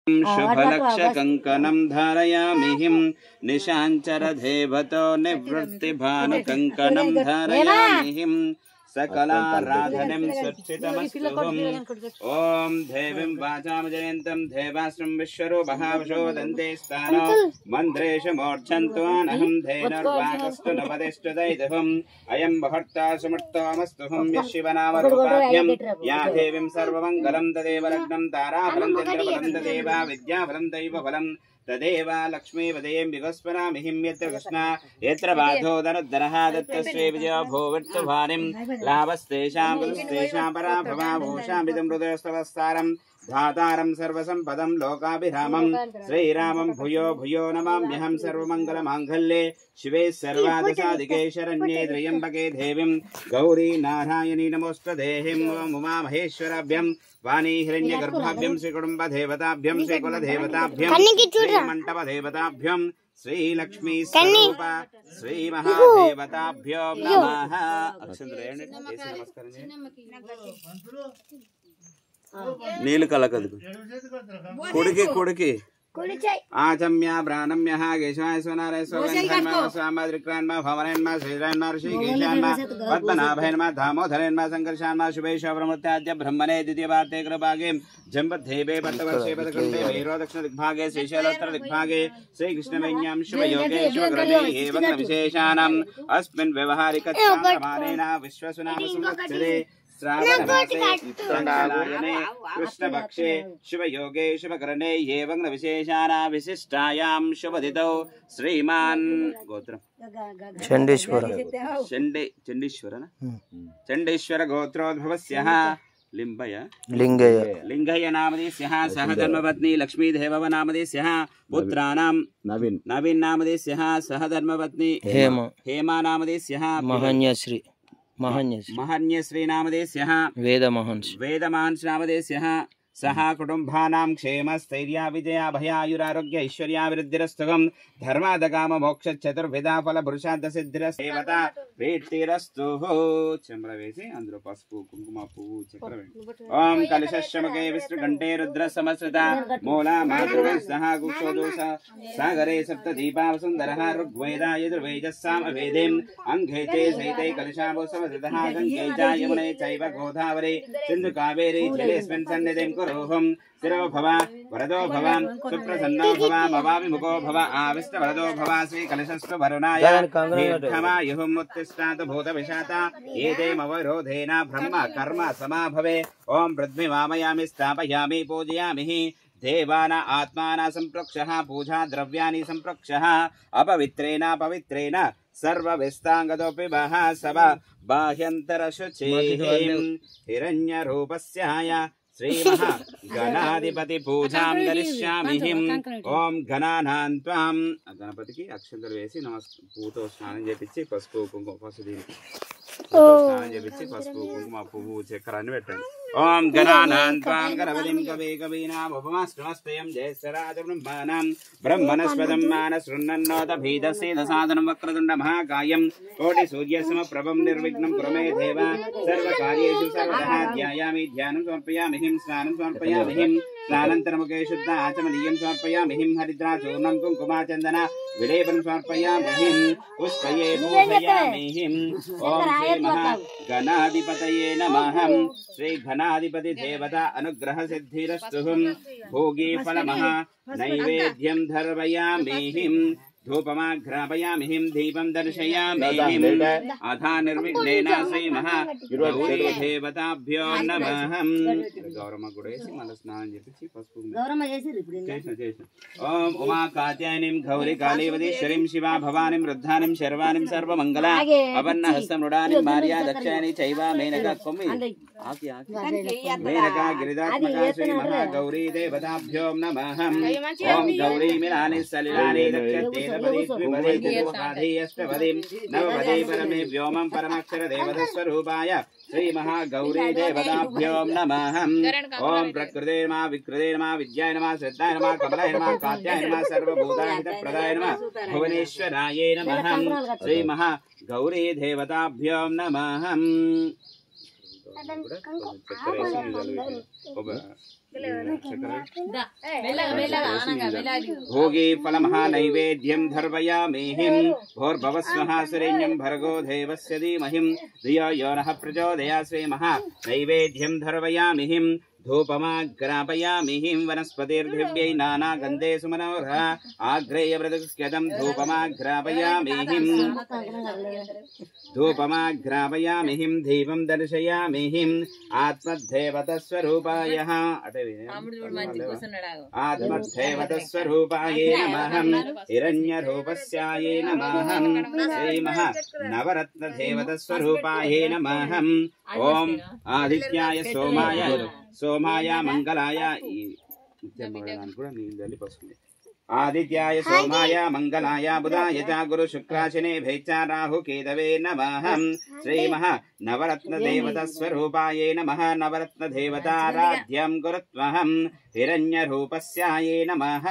शुभलक्षकङ्कणं धारयामिहिं निशाञ्चरधेवतो निवृत्तिभानुकङ्कणं धारयामिहिं सकलाराधनं स्वच्छितमस्तुहम् ॐ देवीं वाचां जयन्तं देवाश्रं विश्वरूपहावशो दन्ते स्थानो मन्त्रेषु मोर्च्छन्त्वानहं धेनुर्वाकस्तु नपतिष्ठदैतहम् अयं मुहूर्ता सुमूर्तोऽमस्तुहं यशिवनामरूपाभ्यं या देवीं सर्वमङ्गलं तदेव लग्नं ताराफलं चन्द्रफलं तदेव विद्याफलं दैवफलं तदेव लक्ष्मीपदयं विगस्मरामिहिं यत्र कृष्णा यत्र बाधोदरद्धरः दत्तश्री विजयो भूविर्तुभानिं लाभस्तेषां पुरुस्तेषां पराभवाभूषामिदं हृदयस्तवस्तारं धातारं सर्वसम्पदं लोकाभिरामं श्रीरामं भूयो भूयो नमाम्यहं सर्वमङ्गलमाङ्गल्ये शिवे सर्वादसाधिके शरण्ये त्र्यम्बके देवीं गौरी नारायणी नमोस्तुते उमामहेश्वराभ्यं वाणी हिरण्यगर्भाभ्यं श्रीकुटुम्बदेवताभ्यं श्रीकुलदेवताभ्यं श्रीमण्डपदेवताभ्यं श्रीलक्ष्मी स्वरूप श्रीमहादेवताभ्यो नमः। నీళ్ళు కలకదు కొడికి ఆచమ్య ప్రాణమ్య కేశవాయ స్వనారాయ స్వామిద్రిక్రాన్మ భవనన్మ శ్రీరాన్మ ఋషికేశాన్మ పద్మనాభయన్మ దామోదరన్మ సంకర్షాన్మ శుభేశ్వరమృత్యాద్య బ్రహ్మణే ద్వితీయవార్తే కృపాగే జంబద్ధేవే పట్టవర్షే పదకండే మేరో దక్షిణ దిగ్భాగే శ్రీశైలోత్తర దిగ్భాగే శ్రీకృష్ణవేణ్యాం శుభయోగే శుభగ్రహే ఏవం విశేషానాం అస్మిన్ వ్యవహారికమానేన విశ్వసునామ సంవత్సరే श्रावणमासे कृष्णपक्षे शुभयोगे शुभकरणे एवं विशेषाना विशिष्टायां शुभदितौ श्रीमान् गोत्रं चण्डीश्वर गोत्रोद्भवस्यः लिंगय नामधेयस्यः सह धर्मपत्नी लक्ष्मीदेवव नामधेयस्यः पुत्राणां नवीन नामधेयस्यः सह धर्मपत्नी हेमा नामधेयस्यः महन्यश्री नामधेयस्यः वेदमहंस नामधेयस्यः सह कुटुम्बानां क्षेमस्थैर्य विजया भयायुरारोग्य ऐश्वर्याभिवृद्धिरस्तुकं धर्मादकाम मोक्ष चतुर्विधा फल पुरुषार्थ सिद्धिरस्तेवता प्रीतिरस्तु चंद्रवेसी अंदर पसुपु कुंकुम पुव्वु चक्र ओम कलशश्रमके विष्णुकंठे रुद्र समस्रता मूला मातृवे सह कुक्षोदोष सागरे सप्तदीपा वसुंधरः ऋग्वेदा यजुर्वेदस्साम वेदेम अंघेते सहिते कलशाभो समस्रतः गंगे च यमुने चैव गोदावरी सिंधु कावेरी जलेस्मिन् सन्निधिं रोहम स्थिरो भव वरदो भव सुप्रसन्नो भव मवाभिमुखो भव आविष्ट वरदो भव श्री कलशस्तु वरुणाय दीर्घमायुः उत्तिष्ठात भूतविशाता एते मवरोधेन ब्रह्म कर्म समाभवे ओम पृथ्वी वामयामि स्थापयामि पूजयामि देवाना आत्माना संप्रक्षः पूजा द्रव्याणि संप्रक्षः अपवित्रेण पवित्रेण सर्वविस्तांगतोऽपि वः सव बाह्यन्तरशुचिः हिरण्यरूपस्याय श्रीमहागणाधिपति पूजां करिष्यामिहिं ओम गणानां त्वां गणपति की अक्षंतలు వేసి పూతో స్నానం చేపించి పసుపు కుంకుమ పసుపు స్నానం చేపించి పసుపు కుంకుమ పువ్వు చక్రాన్ని పెట్టండి ओम गणानां त्वां गणपतिं कवीनामुपमाष्टमस्तयं ज्येष्ठराजब्रह्मणां ब्रह्मणस्पदं मानशृण्वन्नोतभीदसेदसादनं वक्रतुण्ड महाकायं कोटिसूर्यसमप्रभं निर्विघ्नं कुरु मे देव सर्वकार्येषु सर्वदा ध्यायामि ध्यानं समर्पयामि स्नानं समर्पयामि स्नानान्तरमुखे शुद्ध आचमनीयं समर्पयामि हरिद्राचूर्णं कुङ्कुमाचन्दन विलेपनं समर्पयामि पुष्पये पूजयामि ओम श्री महागणाधिपतये नमः श्री गणाधिपति देवता अनुग्रह सिद्धिरस्तु भोगी फलमः नैवेद्यं धर्मयामि धूपमाघ्रापयामि दीपं दर्शयामि अथा निर्विघ्नेन श्रीमहागौरी देवताभ्यो नमः गौरम्మ కూడా వేసి మళ్ళీ స్నానం చేసి పసుపు గౌరమ్మ చేసి ఓం ఉమా కాత్యాయనిం గౌరీ కాళీవదీశ్వరీం శివా భవానిం రుద్ధానిం శర్వానిం సర్వమంగళ అపన్న హస్తమృడానిం భార్యా దక్షాయని చైవ మేనకా కొమ్మి ఆకి మేనకా గిరిదాత్మకా శ్రీ మహాగౌరీ దేవతాభ్యో నమః ఓం గౌరీ మిలాని సలిలాని దక్షతే नवपदे परमे व्योमं परमाक्षर देवतस्वरूपाय श्री महागौरी देवताभ्यो नमः ओम प्रकृते नमः विकृते नमः विद्याय नमः श्रद्धाय नमः कमलाय नमः कात्याय नमः सर्वभूताहितप्रदाय नमः भुवनेश्वराय नमः श्री महागौरी देवताभ्यो नमः भोगी फलमहानैवेद्यं धर्मयामेहिं भोर्भवस्वः सुरेण्यं भर्गो देवस्य धीमहि धियो यो नः प्रचोदयात् स्वेमः नैवेद्यं धर्मयामिहिं धूपमाग्रापयामिहिं वनस्पतिर्दिव्यै नानागन्धे सुमनोहरः आग्रेय मृदुस्क्यदं धूपमाग्रापयामिहिं दीपं दर्शयामिहिं आत्मदेवतस्वरूपाय आत्मदेवतस्वरूपाय नमः हिरण्यरूपस्याय नमः श्रीमः नवरत्नदेवतस्वरूपाय नमः ओम आदित्याय सोमाय मंगलाय आदित्याय सोमाय मंगलाय बुधाय च गुरु शुक्राशनेभ्यै च राहु केतवे नमः श्रीमः नवरत्नदेवतस्वरूपाय नमः नवरत्नदेवताराध्यं गुरुत्वहं हिरण्यरूपस्याय नमः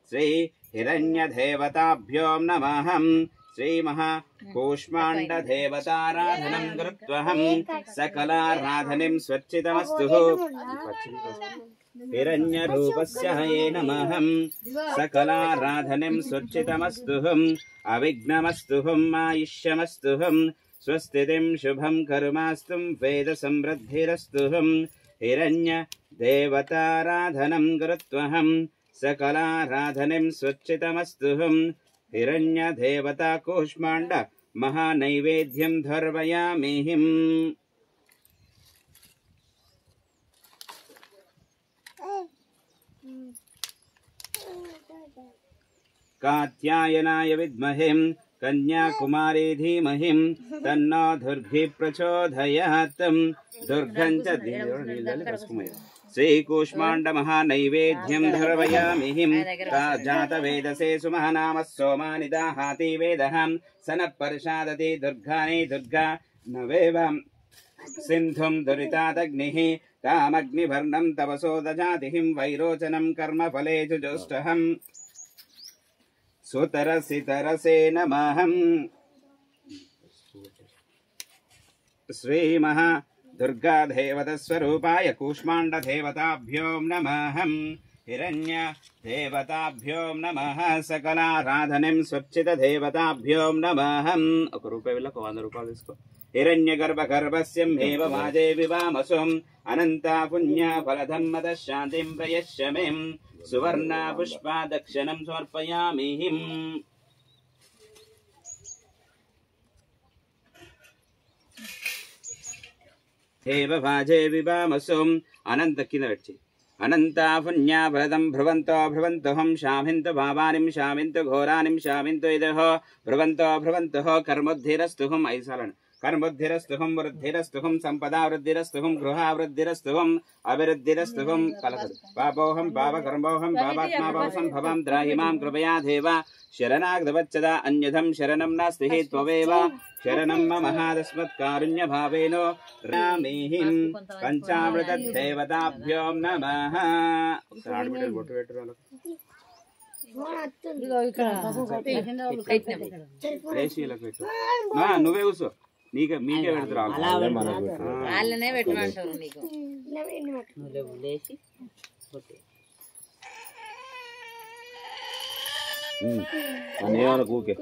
श्री हिरण्यदेवताभ्यो नमः श्रीमः कूष्माण्डदेवताराधनं कृत्वहं सकलाराधनीं स्वच्चितमस्तु हिरण्यरूपस्याय नमः सकलाराधनीं स्वच्चितमस्तु अविघ्नमस्तु आयुष्यमस्तु स्वस्तितिं शुभं कर्मास्तु वेद समृद्धिरस्तु हिरण्यदेवताराधनं कृत्वहं सकलाराधनीं स्वच्चितमस्तु हिरण्यदेवता कूष्माण्ड महानैवेद्यं धर्मयामिहिं कात्यायनाय विद्महे कन्याकुमारी धीमहि तन्नो दुर्गी प्रचोदयात् दुर्गं च श्रीकूष्माण्ड महानैवेद्यं धर्मयामिहिं जातवेदसे सुमहानामः सोमानिदाहाति वेदः सनः परिषादति दुर्गानि दुर्गा नवेव सिन्धुं दुरितादग्निः तामग्निवर्णं तपसो दजातिहिं वैरोचनं कर्मफले जुजुष्टहं सुतरसितरसे नमः श्रीमः दुर्गा देवतस्वरूपाय कूष्माण्ड देवताभ्यो नमः हिरण्य देवताभ्यो नमः सकलाराधनीं स्वच्चित देवताभ्यो नमः ఒక రూపాయి విల 100 రూపాయలు తీసుకో हिरण्यगर्भगर्भस्यं हेव वाजे विवामसुं अनन्ता पुण्या फलधम्मद शान्तिं प्रयश्यमें सुवर्णा पुष्पा दक्षिणं समर्पयामिहिं हेव वाजे विवामसुं अनंत किंद वेच्ची अनंता पुण्या फलदं भ्रुवन्तोऽहं शामिन्तु भावानिं शामिन्तु घोरानिं शामिन्तु इदः भ्रुवन्तोऽह कर्मोद्धिरस्तुहं ऐसालन कर्मोद्धिरस्तुहं वृद्धिरस्तुहं संपदा वृद्धिरस्तुहं गृहावृद्धिरस्तुहं अभिवृद्धिरस्तुहं कलकद पापोहं पापकर्मोहं पापात्मा पापसंभवं द्राहि मां कृपया देव शरणागतवच्चदा अन्यथं शरणं नास्ति त्वमेव शरणं मम तस्मत्कारुण्यभावेन रामेहिं पंचामृत देवताभ्यो नमः నువ్వే కూర్చో మీకే పెడతారు వాళ్ళనే పెట్టమంటారు నీకు అనే వాళ్ళకు ఓకే